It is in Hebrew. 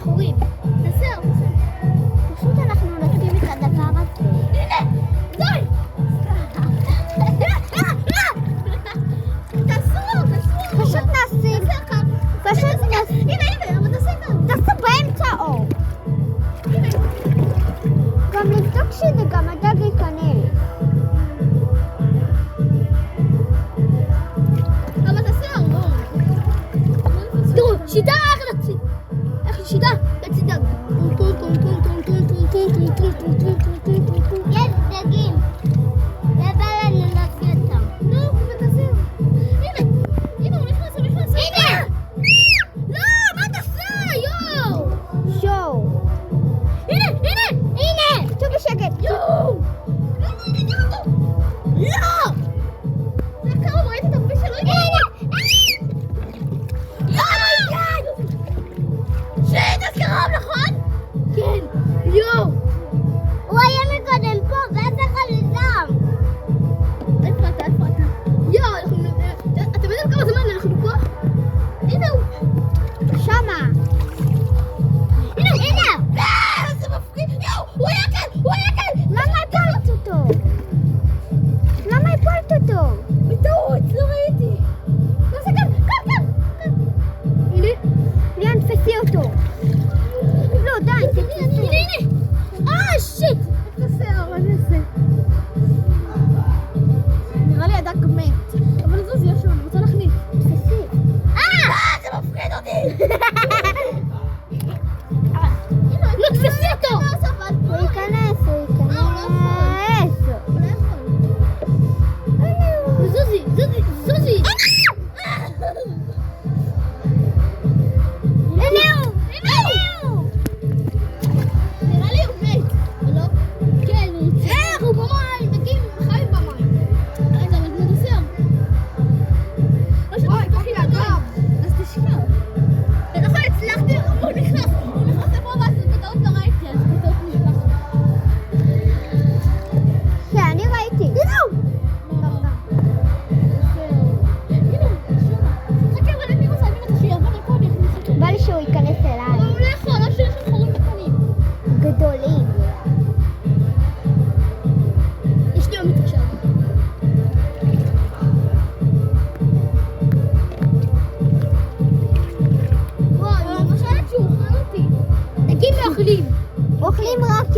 חורים. בסדר. פשוט אנחנו נותנים את הדבר הזה. הנה! זוי! תעשו! פשוט נשים. הנה, אבל תעשה כאן. תעשו באמצע אור. גם לבדוק שזה גם הדג ייכנס. אבל תעשה אור. תראו, שיטה איך שיטה? לצידה. יש דגים. ובא לנו להוציא אותם. נו, ותעשה. הנה, הוא נכנס. הנה! לא, מה תעשה? יואו! שואו. הנה! תשוב בשקט. יואו! לא! זה קרוב, ראיתי את הפה שלו. הנה! יואו! שיט, אז קרוב, נכון? כן. יואו! הוא היה מקודם פה, ואז אחד לשם. איפה אתה? יואו, אתם יודעים כמה זמן אנחנו פה? הנה הוא. שמה. הנה! זה מפחיד. יואו, הוא היה כאן. למה הפלת אותו? בטעות, לא ראיתי. נעשה כאן. הנה. ליאן, תפסי אותו. לא, די, תפסי. הנה. שיט. תעשה, אבל נעשה. נראה לי הדג מת. אבל זוזי, יש לו, אני רוצה להכניס. תפסי. זה מפחיד אותי. לא, תפסי אותו. הוא ייכנס. זוזי. הנה! נראה לי הוא מת, לא? כן, הוא במים, דגים חיים במים. רגע, אבל כמו תעשה. וואי, קופי הגב. אז תשכח. נכון, הצלחתי, הוא נכנס לפה ואז בטעות לא ראיתי, אז בטעות נשלח. כן, אני ראיתי. הנה הוא! בא לי שהוא ייכנס אליי. אבל הוא לא יכול, לא שיש שם חורים קטנים. גדולים. יש לי אומץ עכשיו. וואי, אני חושבת שהוא אוכל אותי. דגים לא אוכלים. אוכלים רק